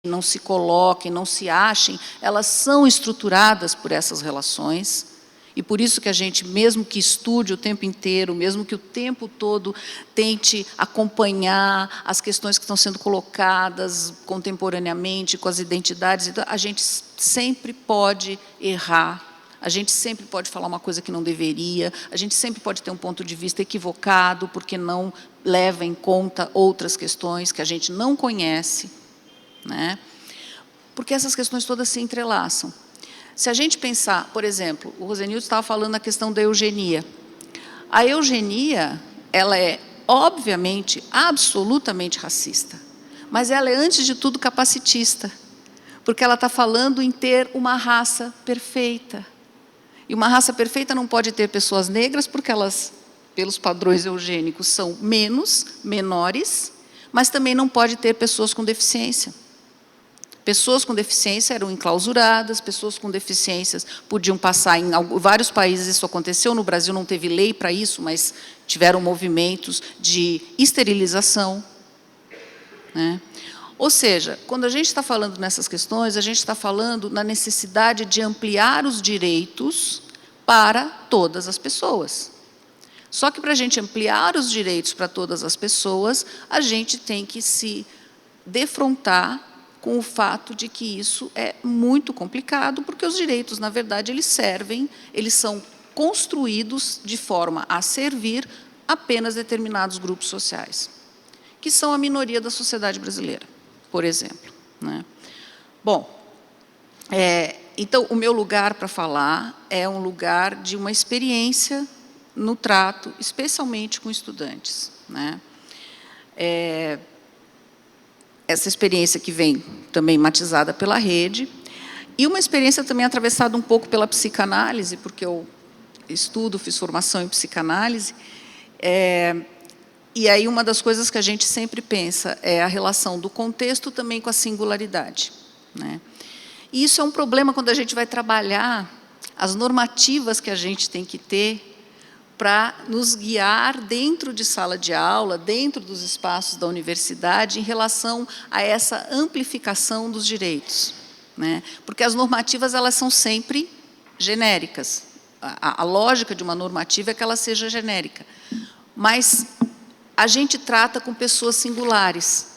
não se coloquem, não se achem, elas são estruturadas por essas relações. E por isso que a gente, mesmo que estude o tempo inteiro, mesmo que o tempo todo tente acompanhar as questões que estão sendo colocadas contemporaneamente, com as identidades, a gente sempre pode errar, a gente sempre pode falar uma coisa que não deveria, a gente sempre pode ter um ponto de vista equivocado, porque não leva em conta outras questões que a gente não conhece, né? Porque essas questões todas se entrelaçam. Se a gente pensar, por exemplo, o Rosenildo estava falando da questão da eugenia. A eugenia, ela é, obviamente, absolutamente racista, mas ela é, antes de tudo, capacitista, porque ela está falando em ter uma raça perfeita. E uma raça perfeita não pode ter pessoas negras, porque elas, pelos padrões eugênicos, são menores, mas também não pode ter pessoas com deficiência. Pessoas com deficiência eram enclausuradas, pessoas com deficiências podiam passar em vários países, isso aconteceu, no Brasil não teve lei para isso, mas tiveram movimentos de esterilização, né? Ou seja, quando a gente está falando nessas questões, a gente está falando na necessidade de ampliar os direitos para todas as pessoas. Só que, para a gente ampliar os direitos para todas as pessoas, a gente tem que se defrontar com o fato de que isso é muito complicado, porque os direitos, na verdade, eles são construídos de forma a servir apenas determinados grupos sociais, que são a minoria da sociedade brasileira, por exemplo, né? Bom, então, o meu lugar para falar é um lugar de uma experiência no trato, especialmente com estudantes, né? Essa experiência que vem também matizada pela rede, e uma experiência também atravessada um pouco pela psicanálise, porque eu fiz formação em psicanálise, e aí uma das coisas que a gente sempre pensa é a relação do contexto também com a singularidade, né? E isso é um problema quando a gente vai trabalhar as normativas que a gente tem que ter para nos guiar dentro de sala de aula, dentro dos espaços da universidade, em relação a essa amplificação dos direitos, né? Porque as normativas, elas são sempre genéricas. A lógica de uma normativa é que ela seja genérica. Mas a gente trata com pessoas singulares,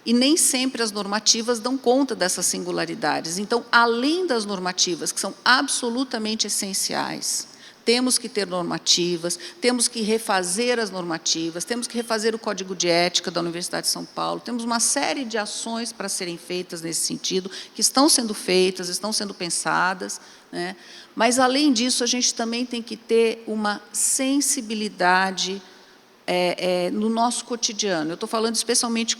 e nem sempre as normativas dão conta dessas singularidades. Então, além das normativas, que são absolutamente essenciais, temos que ter normativas, temos que refazer as normativas, temos que refazer o Código de Ética da Universidade de São Paulo, temos uma série de ações para serem feitas nesse sentido, que estão sendo feitas, estão sendo pensadas, né? Mas, além disso, a gente também tem que ter uma sensibilidade no nosso cotidiano. Eu estou falando especialmente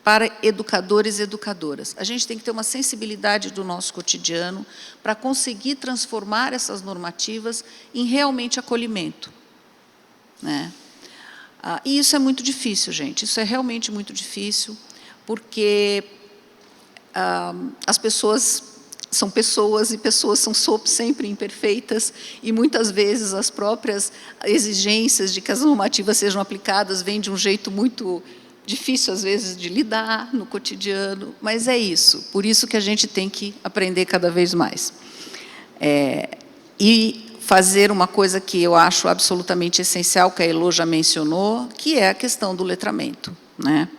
para educadores e educadoras. A gente tem que ter uma sensibilidade do nosso cotidiano para conseguir transformar essas normativas em realmente acolhimento, né? E isso é muito difícil, gente, isso é realmente muito difícil, porque as pessoas são pessoas, e pessoas são sempre imperfeitas, e muitas vezes as próprias exigências de que as normativas sejam aplicadas vêm de um jeito muito difícil, às vezes, de lidar no cotidiano, mas é isso, por isso que a gente tem que aprender cada vez mais. E fazer uma coisa que eu acho absolutamente essencial, que a Elô já mencionou, que é a questão do letramento, né?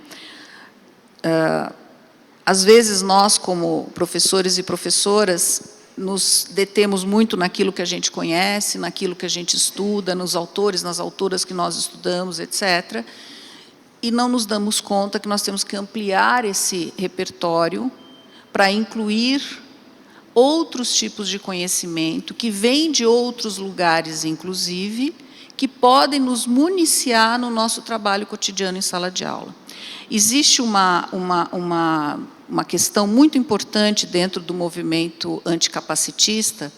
Às vezes, nós, como professores e professoras, nos detemos muito naquilo que a gente conhece, naquilo que a gente estuda, nos autores, nas autoras que nós estudamos, etc., e não nos damos conta que nós temos que ampliar esse repertório para incluir outros tipos de conhecimento, que vêm de outros lugares, inclusive, que podem nos municiar no nosso trabalho cotidiano em sala de aula. Existe uma questão muito importante dentro do movimento anticapacitista,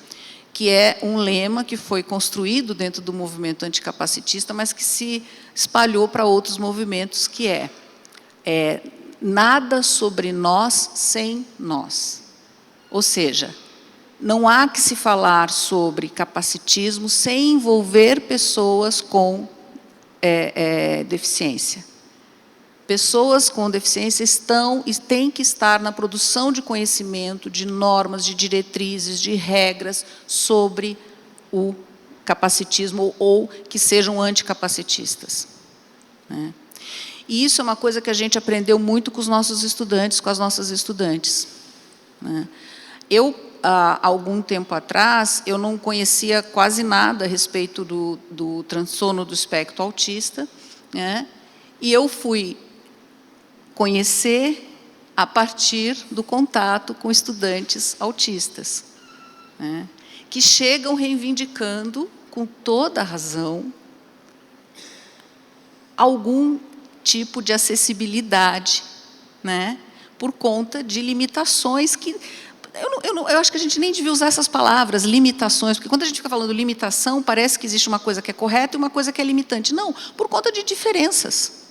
que é um lema que foi construído dentro do movimento anticapacitista, mas que se espalhou para outros movimentos, que é nada sobre nós sem nós. Ou seja, não há que se falar sobre capacitismo sem envolver pessoas com deficiência. Pessoas com deficiência estão e têm que estar na produção de conhecimento, de normas, de diretrizes, de regras sobre o capacitismo ou que sejam anticapacitistas, né? E isso é uma coisa que a gente aprendeu muito com os nossos estudantes, com as nossas estudantes, né? Há algum tempo atrás, eu não conhecia quase nada a respeito do transtorno do espectro autista, né? E eu fui conhecer a partir do contato com estudantes autistas, né? Que chegam reivindicando, com toda a razão, algum tipo de acessibilidade, né? Por conta de limitações que... Eu acho que a gente nem devia usar essas palavras, limitações, porque quando a gente fica falando limitação, parece que existe uma coisa que é correta e uma coisa que é limitante. Não, por conta de diferenças.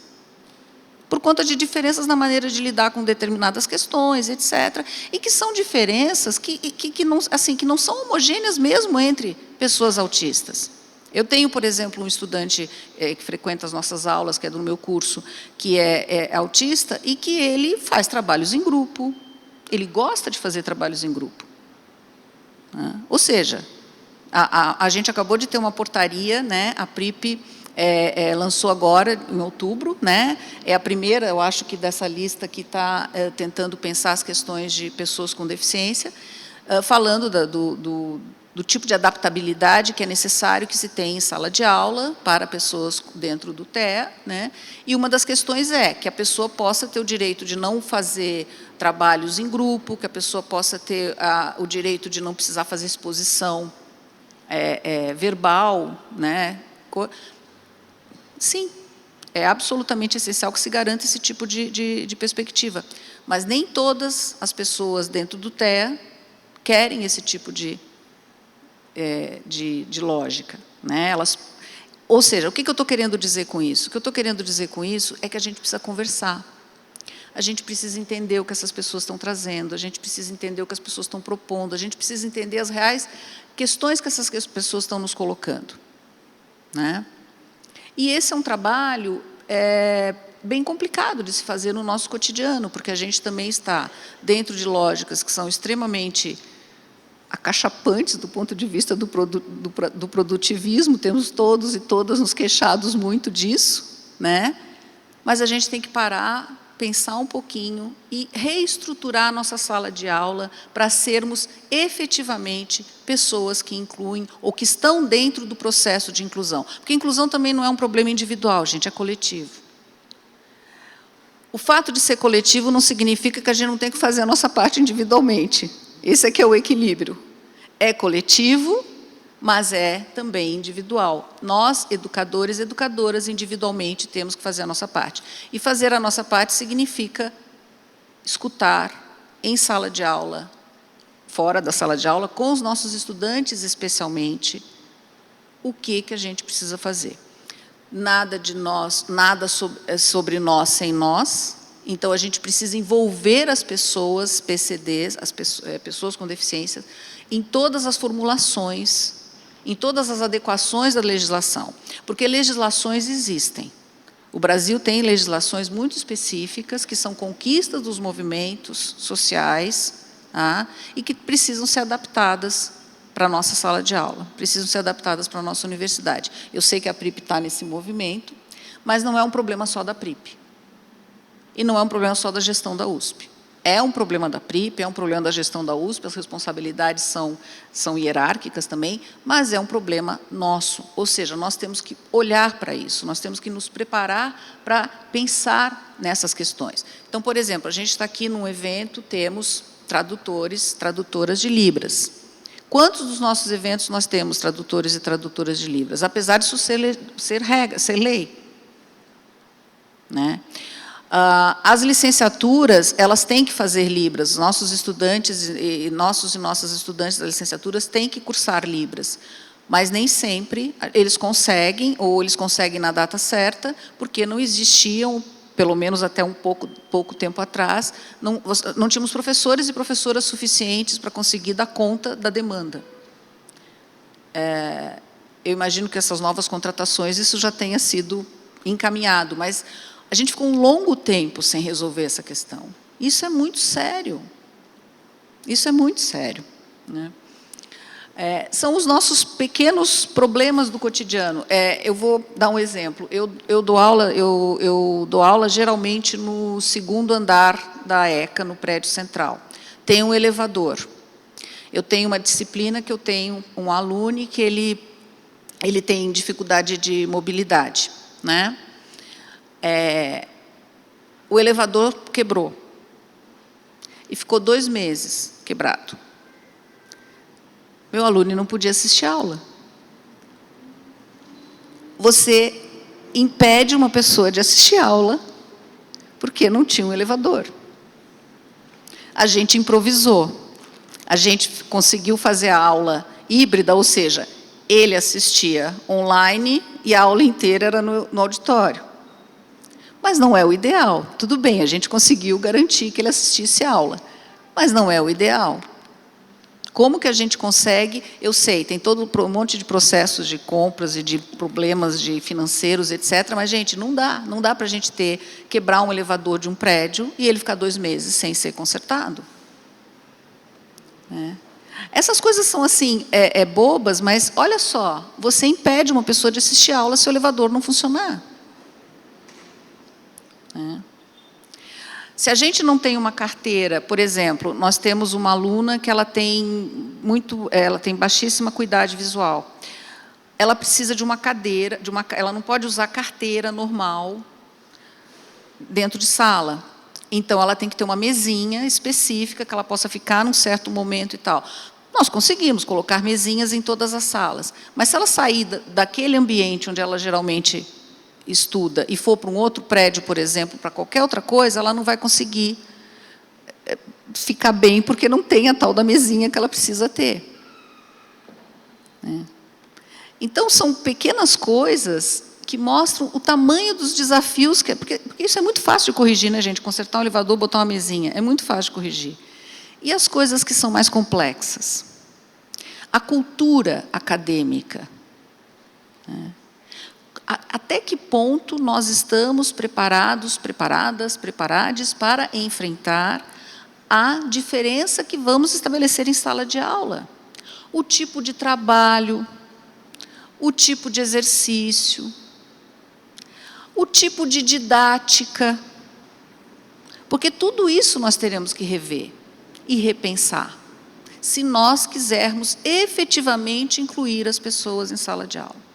Por conta de diferenças na maneira de lidar com determinadas questões, etc. E que são diferenças que não são homogêneas mesmo entre pessoas autistas. Eu tenho, por exemplo, um estudante que frequenta as nossas aulas, que é do meu curso, que é autista, e que ele faz trabalhos em grupo. Ele gosta de fazer trabalhos em grupo, né? Ou seja, a gente acabou de ter uma portaria, né? A PRIP lançou agora, em outubro, né? É a primeira, eu acho que dessa lista que está tentando pensar as questões de pessoas com deficiência, falando do tipo de adaptabilidade que é necessário que se tenha em sala de aula para pessoas dentro do TEA, né? E uma das questões é que a pessoa possa ter o direito de não fazer trabalhos em grupo, que a pessoa possa ter o direito de não precisar fazer exposição verbal, né? Sim, é absolutamente essencial que se garanta esse tipo de perspectiva. Mas nem todas as pessoas dentro do TEA querem esse tipo de lógica, né? Ou seja, o que eu estou querendo dizer com isso? O que eu estou querendo dizer com isso é que a gente precisa conversar. A gente precisa entender o que essas pessoas estão trazendo, a gente precisa entender o que as pessoas estão propondo, a gente precisa entender as reais questões que essas pessoas estão nos colocando, né? E esse é um trabalho bem complicado de se fazer no nosso cotidiano, porque a gente também está dentro de lógicas que são extremamente acachapantes do ponto de vista do produtivismo, temos todos e todas nos queixados muito disso, né? Mas a gente tem que parar, pensar um pouquinho e reestruturar a nossa sala de aula para sermos efetivamente pessoas que incluem ou que estão dentro do processo de inclusão. Porque inclusão também não é um problema individual, gente, é coletivo. O fato de ser coletivo não significa que a gente não tem que fazer a nossa parte individualmente. Esse aqui é o equilíbrio. É coletivo, mas é também individual. Nós, educadores e educadoras, individualmente, temos que fazer a nossa parte. E fazer a nossa parte significa escutar em sala de aula, fora da sala de aula, com os nossos estudantes especialmente, o que a gente precisa fazer. Nada de nós, nada sobre nós sem nós. Então, a gente precisa envolver as pessoas, PCDs, as pessoas com deficiência, em todas as formulações, em todas as adequações da legislação. Porque legislações existem. O Brasil tem legislações muito específicas, que são conquistas dos movimentos sociais, tá? E que precisam ser adaptadas para a nossa sala de aula, precisam ser adaptadas para a nossa universidade. Eu sei que a PRIP está nesse movimento, mas não é um problema só da PRIP. E não é um problema só da gestão da USP. É um problema da PRIP, é um problema da gestão da USP, as responsabilidades são hierárquicas também, mas é um problema nosso. Ou seja, nós temos que olhar para isso, nós temos que nos preparar para pensar nessas questões. Então, por exemplo, a gente está aqui num evento, temos tradutores, tradutoras de Libras. Quantos dos nossos eventos nós temos tradutores e tradutoras de Libras? Apesar disso ser lei, né? As licenciaturas, elas têm que fazer Libras. Os nossos estudantes e nossas estudantes das licenciaturas têm que cursar Libras. Mas nem sempre eles conseguem, ou eles conseguem na data certa, porque não existiam, pelo menos até pouco tempo atrás, não tínhamos professores e professoras suficientes para conseguir dar conta da demanda. Eu imagino que essas novas contratações, isso já tenha sido encaminhado, mas A gente ficou um longo tempo sem resolver essa questão. Isso é muito sério. Isso é muito sério, né? São os nossos pequenos problemas do cotidiano. Eu vou dar um exemplo. Eu dou aula geralmente no segundo andar da ECA, no prédio central. Tem um elevador. Eu tenho uma disciplina que eu tenho um aluno que ele tem dificuldade de mobilidade, né? O elevador quebrou e ficou 2 meses quebrado. Meu aluno não podia assistir a aula. Você impede uma pessoa de assistir a aula porque não tinha um elevador. A gente improvisou. A gente conseguiu fazer a aula híbrida, ou seja, ele assistia online e a aula inteira era no auditório. Mas não é o ideal. Tudo bem, a gente conseguiu garantir que ele assistisse a aula, mas não é o ideal. Como que a gente consegue? Eu sei, tem todo um monte de processos de compras e de problemas de financeiros, etc. Mas, gente, não dá para a gente quebrar um elevador de um prédio e ele ficar 2 meses sem ser consertado. Essas coisas são assim, bobas, mas olha só, você impede uma pessoa de assistir a aula se o elevador não funcionar. Se a gente não tem uma carteira, por exemplo, nós temos uma aluna que ela tem baixíssima acuidade visual. Ela precisa de uma cadeira, ela não pode usar carteira normal dentro de sala. Então, ela tem que ter uma mesinha específica que ela possa ficar num certo momento e tal. Nós conseguimos colocar mesinhas em todas as salas, mas se ela sair daquele ambiente onde ela geralmente estuda e for para um outro prédio, por exemplo, para qualquer outra coisa, ela não vai conseguir ficar bem, porque não tem a tal da mesinha que ela precisa ter. Então, são pequenas coisas que mostram o tamanho dos desafios, porque isso é muito fácil de corrigir, né, gente? Consertar um elevador, botar uma mesinha, é muito fácil de corrigir. E as coisas que são mais complexas? A cultura acadêmica. Até que ponto nós estamos preparados, preparadas para enfrentar a diferença que vamos estabelecer em sala de aula? O tipo de trabalho, o tipo de exercício, o tipo de didática, porque tudo isso nós teremos que rever e repensar, se nós quisermos efetivamente incluir as pessoas em sala de aula.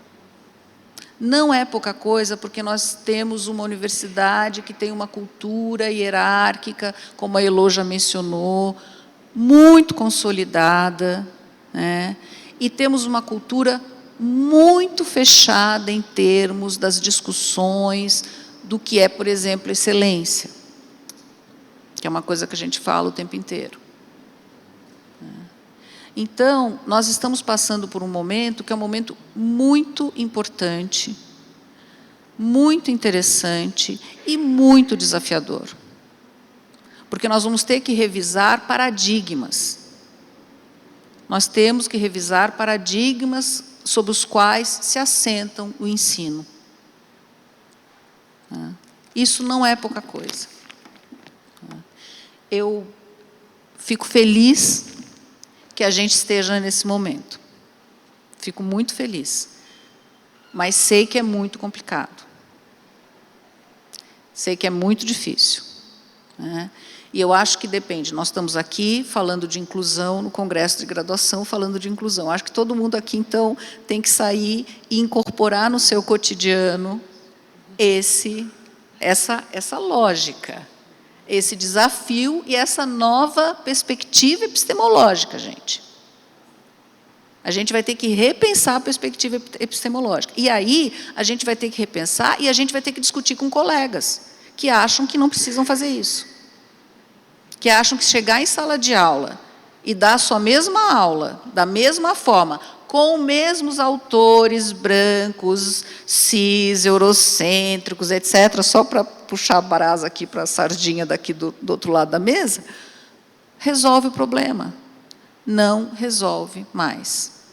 Não é pouca coisa, porque nós temos uma universidade que tem uma cultura hierárquica, como a Elô já mencionou, muito consolidada, né? E temos uma cultura muito fechada em termos das discussões do que é, por exemplo, excelência, que é uma coisa que a gente fala o tempo inteiro. Então, nós estamos passando por um momento que é um momento muito importante, muito interessante e muito desafiador. Porque nós vamos ter que revisar paradigmas. Nós temos que revisar paradigmas sobre os quais se assentam o ensino. Isso não é pouca coisa. Eu fico feliz que a gente esteja nesse momento. Fico muito feliz. Mas sei que é muito complicado. Sei que é muito difícil. E eu acho que depende. Nós estamos aqui falando de inclusão, no Congresso de Graduação, falando de inclusão. Acho que todo mundo aqui, então, tem que sair e incorporar no seu cotidiano essa lógica, esse desafio e essa nova perspectiva epistemológica, gente. A gente vai ter que repensar a perspectiva epistemológica. E aí, a gente vai ter que repensar e a gente vai ter que discutir com colegas que acham que não precisam fazer isso. Que acham que chegar em sala de aula e dar a sua mesma aula, da mesma forma, com os mesmos autores brancos, cis, eurocêntricos, etc., só para puxar a brasa aqui para a sardinha daqui do outro lado da mesa, resolve o problema. Não resolve mais.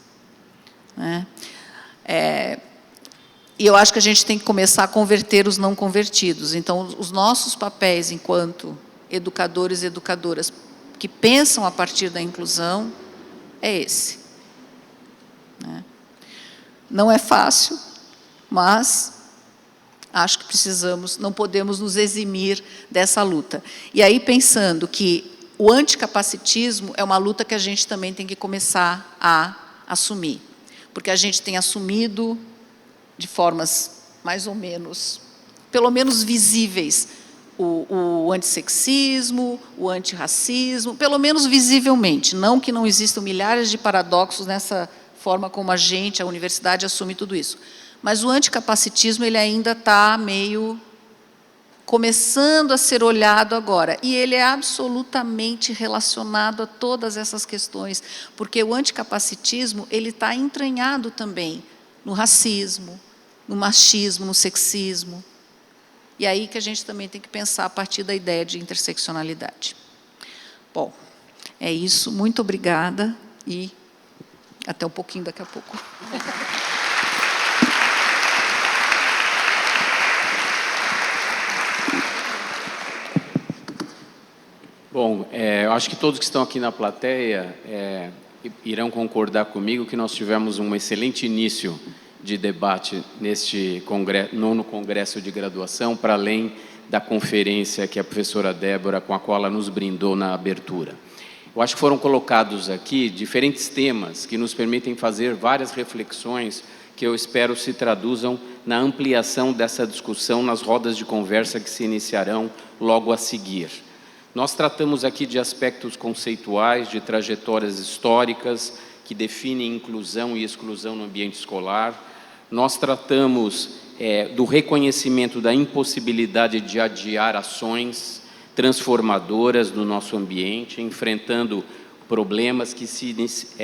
E eu acho que a gente tem que começar a converter os não convertidos. Então, os nossos papéis enquanto educadores e educadoras que pensam a partir da inclusão é esse. Né? Não é fácil, mas acho que precisamos, não podemos nos eximir dessa luta. E aí, pensando que o anticapacitismo é uma luta que a gente também tem que começar a assumir. Porque a gente tem assumido de formas mais ou menos, pelo menos visíveis, o antissexismo, o antirracismo, pelo menos visivelmente, não que não existam milhares de paradoxos nessa forma como a universidade assume tudo isso. Mas o anticapacitismo, ele ainda está meio começando a ser olhado agora, e ele é absolutamente relacionado a todas essas questões, porque o anticapacitismo, ele está entranhado também no racismo, no machismo, no sexismo. E aí que a gente também tem que pensar a partir da ideia de interseccionalidade. Bom, é isso. Muito obrigada e até um pouquinho daqui a pouco. Bom, eu acho que todos que estão aqui na plateia irão concordar comigo que nós tivemos um excelente início de debate neste nono congresso de graduação, para além da conferência que a professora Débora, com a qual ela nos brindou na abertura. Eu acho que foram colocados aqui diferentes temas que nos permitem fazer várias reflexões que eu espero se traduzam na ampliação dessa discussão nas rodas de conversa que se iniciarão logo a seguir. Nós tratamos aqui de aspectos conceituais, de trajetórias históricas que definem inclusão e exclusão no ambiente escolar. Nós tratamos do reconhecimento da impossibilidade de adiar ações transformadoras no nosso ambiente, enfrentando problemas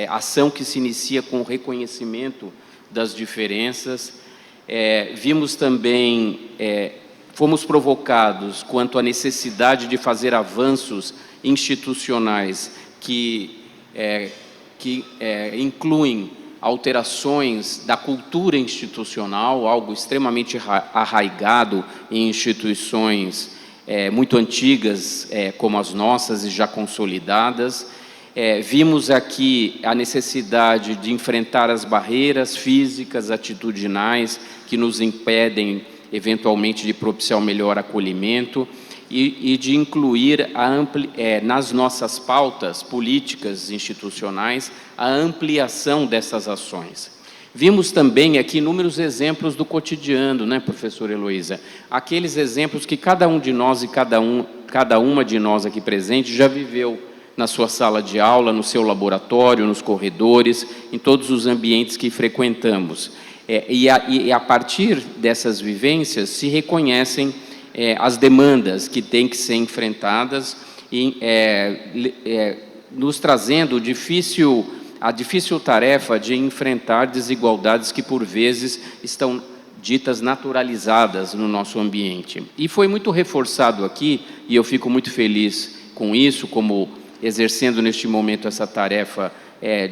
ação que se inicia com o reconhecimento das diferenças. Vimos também, fomos provocados quanto à necessidade de fazer avanços institucionais que incluem alterações da cultura institucional, algo extremamente arraigado em instituições muito antigas, como as nossas e já consolidadas. Vimos aqui a necessidade de enfrentar as barreiras físicas, atitudinais, que nos impedem, eventualmente, de propiciar o melhor acolhimento e de incluir nas nossas pautas políticas institucionais a ampliação dessas ações. Vimos também aqui inúmeros exemplos do cotidiano, né, professora Heloísa? Aqueles exemplos que cada um de nós e cada uma de nós aqui presente já viveu na sua sala de aula, no seu laboratório, nos corredores, em todos os ambientes que frequentamos. E a partir dessas vivências se reconhecem as demandas que têm que ser enfrentadas, nos trazendo a difícil tarefa de enfrentar desigualdades que, por vezes, estão ditas naturalizadas no nosso ambiente. E foi muito reforçado aqui, e eu fico muito feliz com isso, como exercendo neste momento essa tarefa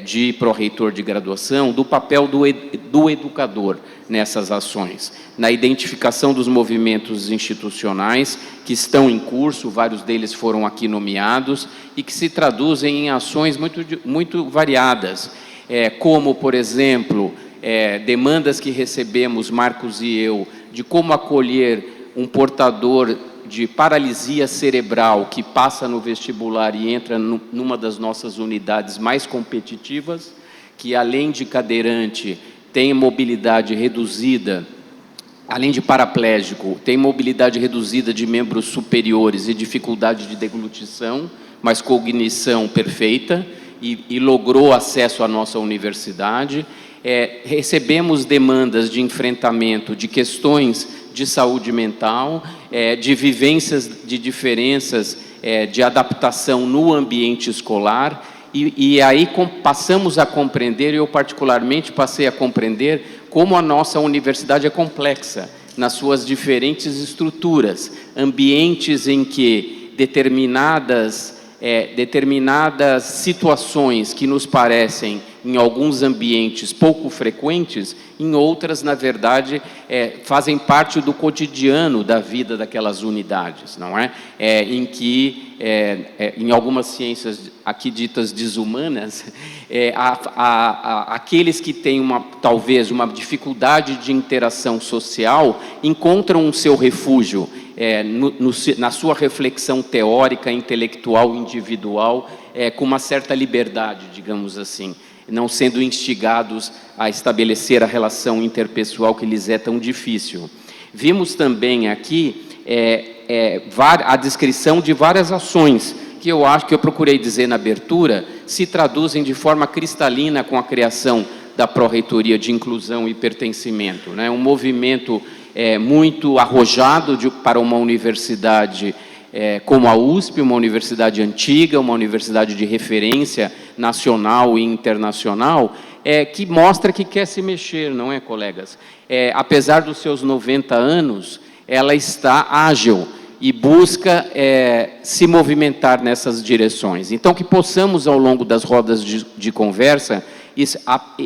de pró-reitor de graduação, do papel do educador nessas ações, na identificação dos movimentos institucionais que estão em curso, vários deles foram aqui nomeados, e que se traduzem em ações muito variadas, como, por exemplo, demandas que recebemos, Marcos e eu, de como acolher um portador de paralisia cerebral que passa no vestibular e entra numa das nossas unidades mais competitivas, que além de cadeirante tem mobilidade reduzida, além de paraplégico, tem mobilidade reduzida de membros superiores e dificuldade de deglutição, mas cognição perfeita, e logrou acesso à nossa universidade. Recebemos demandas de enfrentamento de questões de saúde mental, de vivências de diferenças de adaptação no ambiente escolar, e aí passamos a compreender, eu particularmente passei a compreender, como a nossa universidade é complexa, nas suas diferentes estruturas, ambientes em que determinadas situações que nos parecem em alguns ambientes pouco frequentes, em outras, na verdade, fazem parte do cotidiano da vida daquelas unidades, não é? Em que, em algumas ciências aqui ditas desumanas, aqueles que têm talvez uma dificuldade de interação social encontram o seu refúgio na sua reflexão teórica, intelectual, individual, com uma certa liberdade, digamos assim, não sendo instigados a estabelecer a relação interpessoal que lhes é tão difícil. Vimos também aqui a descrição de várias ações que eu acho que eu procurei dizer na abertura, se traduzem de forma cristalina com a criação da Pró-Reitoria de Inclusão e Pertencimento, né? Um movimento muito arrojado para uma universidade como a USP, uma universidade antiga, uma universidade de referência nacional e internacional, que mostra que quer se mexer, não é, colegas? Apesar dos seus 90 anos, ela está ágil e busca se movimentar nessas direções. Então, que possamos, ao longo das rodas de conversa,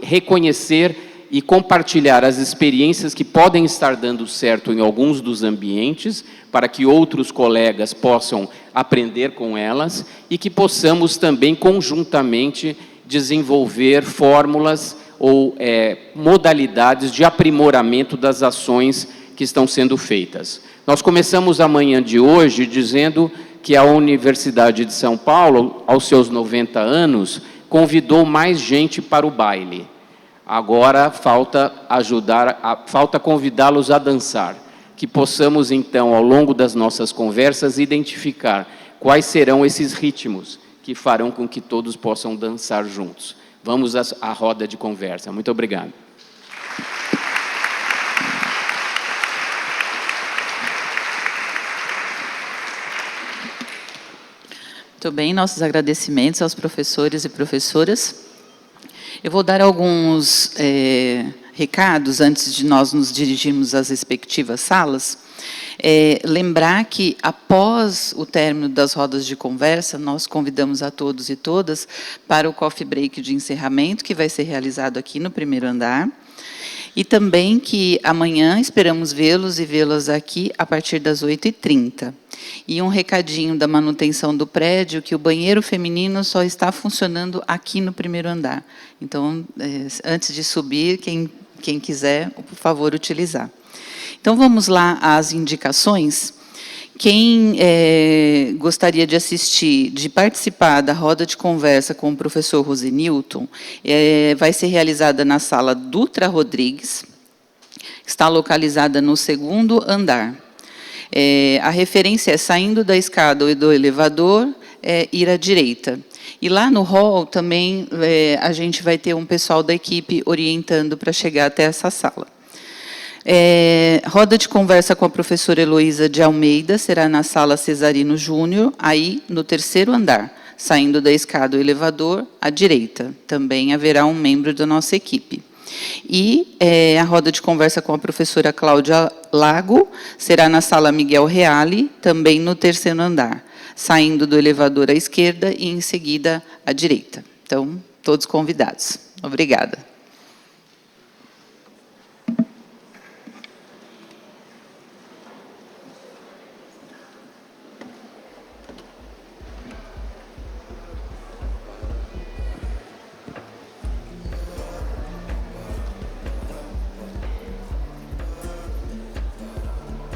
reconhecer e compartilhar as experiências que podem estar dando certo em alguns dos ambientes, para que outros colegas possam aprender com elas, e que possamos também, conjuntamente, desenvolver fórmulas ou modalidades de aprimoramento das ações que estão sendo feitas. Nós começamos a manhã de hoje dizendo que a Universidade de São Paulo, aos seus 90 anos, convidou mais gente para o baile. Agora falta convidá-los a dançar, que possamos então, ao longo das nossas conversas, identificar quais serão esses ritmos que farão com que todos possam dançar juntos. Vamos à roda de conversa. Muito obrigado. Muito bem, nossos agradecimentos aos professores e professoras. Eu vou dar alguns recados antes de nós nos dirigirmos às respectivas salas. Lembrar que, após o término das rodas de conversa, nós convidamos a todos e todas para o coffee break de encerramento, que vai ser realizado aqui no primeiro andar. E também que amanhã esperamos vê-los e vê-las aqui a partir das 8h30. E um recadinho da manutenção do prédio, que o banheiro feminino só está funcionando aqui no primeiro andar. Então, antes de subir, quem quiser, por favor, utilizar. Então, vamos lá às indicações. Quem gostaria de assistir, de participar da roda de conversa com o professor Rosenilton, vai ser realizada na sala Dutra Rodrigues, está localizada no 2º andar. A referência é saindo da escada ou do elevador, ir à direita. E lá no hall também a gente vai ter um pessoal da equipe orientando para chegar até essa sala. Roda de conversa com a professora Heloísa de Almeida será na sala Cesarino Júnior, aí no 3º andar, saindo da escada ou elevador, à direita. Também haverá um membro da nossa equipe. E a roda de conversa com a professora Cláudia Lago será na sala Miguel Reale, também no 3º andar, saindo do elevador à esquerda e, em seguida, à direita. Então, todos convidados. Obrigada.